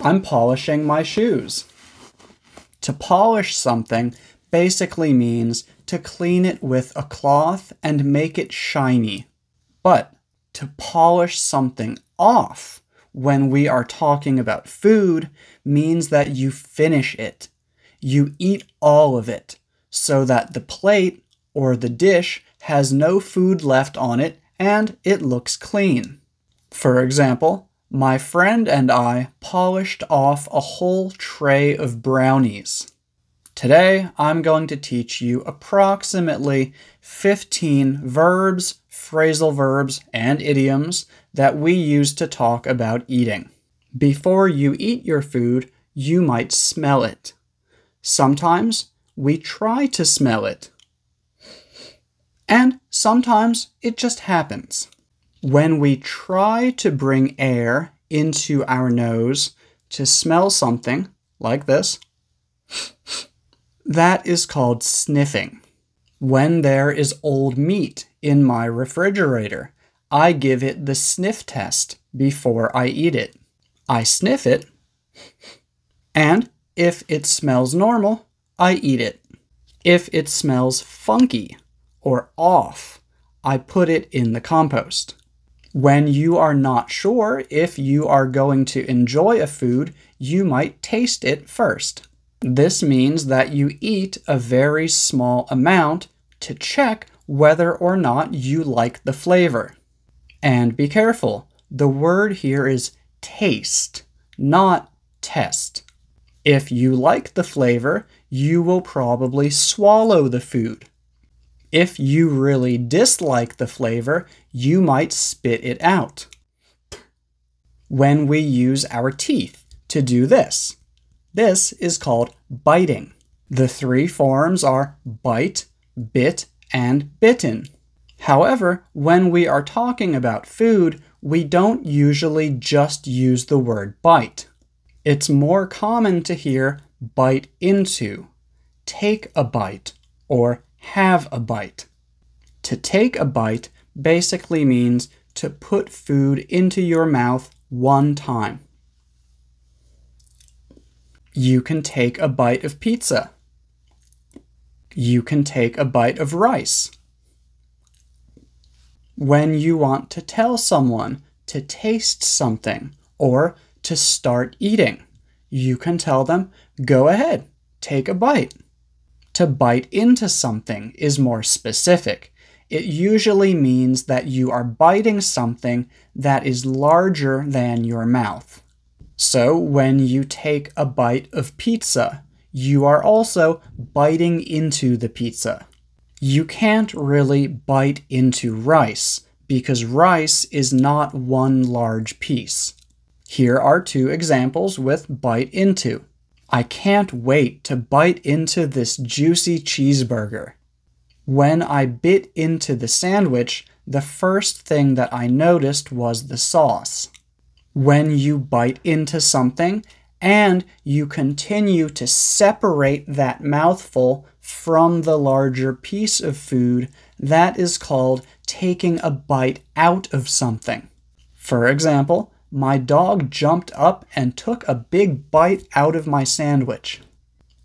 I'm polishing my shoes. To polish something basically means to clean it with a cloth and make it shiny. But to polish something off when we are talking about food means that you finish it. You eat all of it so that the plate or the dish has no food left on it and it looks clean. For example, my friend and I polished off a whole tray of brownies. Today, I'm going to teach you approximately 15 verbs, phrasal verbs, and idioms that we use to talk about eating. Before you eat your food, you might smell it. Sometimes we try to smell it. And sometimes it just happens. When we try to bring air into our nose to smell something, like this, that is called sniffing. When there is old meat in my refrigerator, I give it the sniff test before I eat it. I sniff it, and if it smells normal, I eat it. If it smells funky or off, I put it in the compost. When you are not sure if you are going to enjoy a food, you might taste it first. This means that you eat a very small amount to check whether or not you like the flavor. And be careful, the word here is taste, not test. If you like the flavor, you will probably swallow the food. If you really dislike the flavor, you might spit it out. When we use our teeth to do this is called biting. The three forms are bite, bit, and bitten. However, when we are talking about food, we don't usually just use the word bite. It's more common to hear bite into, take a bite, or have a bite. To take a bite basically means to put food into your mouth one time. You can take a bite of pizza. You can take a bite of rice. When you want to tell someone to taste something or to start eating, you can tell them, go ahead, take a bite. To bite into something is more specific. It usually means that you are biting something that is larger than your mouth. So when you take a bite of pizza, you are also biting into the pizza. You can't really bite into rice because rice is not one large piece. Here are two examples with bite into. I can't wait to bite into this juicy cheeseburger. When I bit into the sandwich, the first thing that I noticed was the sauce. When you bite into something and you continue to separate that mouthful from the larger piece of food, that is called taking a bite out of something. For example, my dog jumped up and took a big bite out of my sandwich.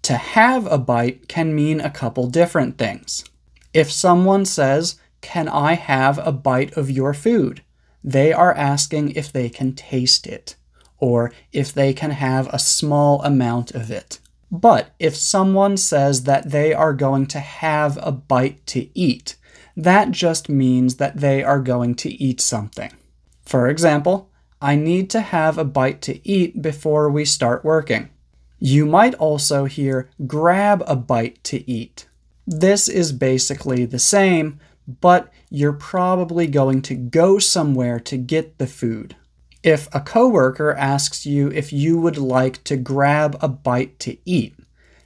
To have a bite can mean a couple different things. If someone says, "Can I have a bite of your food?" they are asking if they can taste it, or if they can have a small amount of it. But if someone says that they are going to have a bite to eat, that just means that they are going to eat something. For example, I need to have a bite to eat before we start working. You might also hear grab a bite to eat. This is basically the same, but you're probably going to go somewhere to get the food. If a coworker asks you if you would like to grab a bite to eat,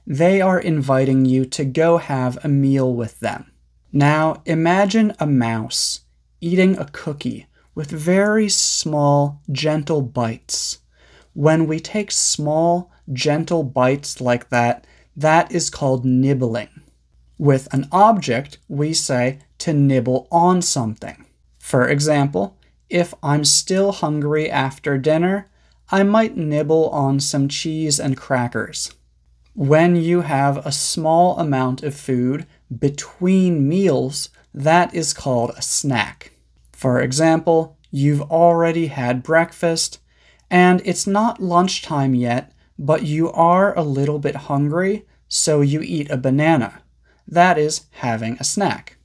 they are inviting you to go have a meal with them. Now imagine a mouse eating a cookie with very small, gentle bites. When we take small, gentle bites like that, that is called nibbling. With an object, we say to nibble on something. For example, if I'm still hungry after dinner, I might nibble on some cheese and crackers. When you have a small amount of food between meals, that is called a snack. For example, you've already had breakfast, and it's not lunchtime yet, but you are a little bit hungry, so you eat a banana. That is having a snack.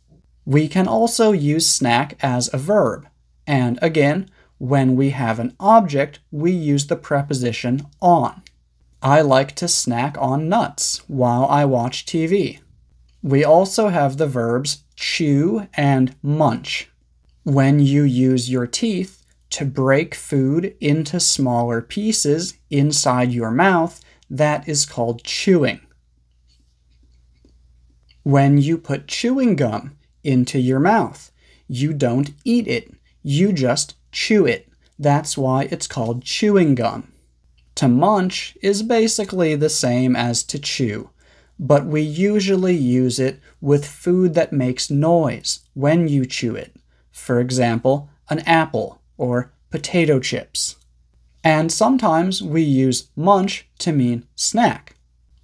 We can also use snack as a verb, and again, when we have an object, we use the preposition on. I like to snack on nuts while I watch TV. We also have the verbs chew and munch. When you use your teeth to break food into smaller pieces inside your mouth, that is called chewing. When you put chewing gum into your mouth, you don't eat it, you just chew it. That's why it's called chewing gum. To munch is basically the same as to chew, but we usually use it with food that makes noise when you chew it. For example, an apple or potato chips. And sometimes we use munch to mean snack.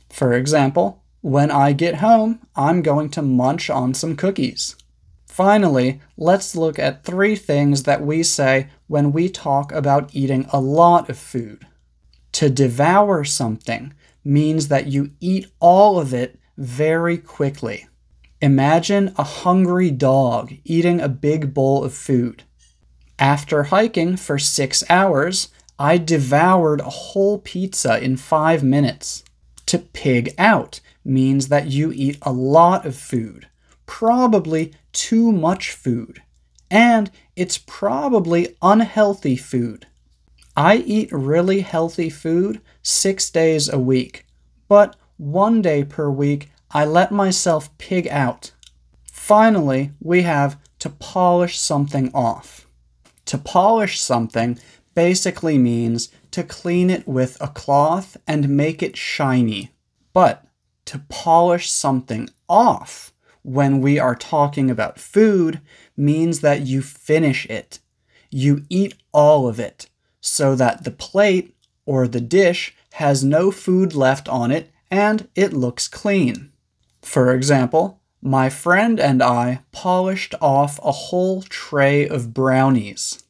For example, when I get home, I'm going to munch on some cookies. Finally, let's look at 3 things that we say when we talk about eating a lot of food. To devour something means that you eat all of it very quickly. Imagine a hungry dog eating a big bowl of food. After hiking for 6 hours, I devoured a whole pizza in 5 minutes. To pig out means that you eat a lot of food, probably too much food, and it's probably unhealthy food. I eat really healthy food 6 days a week, but 1 day per week I let myself pig out. Finally, we have to polish something off. To polish something basically means to clean it with a cloth and make it shiny. But to polish something off when we are talking about food means that you finish it. You eat all of it so that the plate or the dish has no food left on it and it looks clean. For example, my friend and I polished off a whole tray of brownies.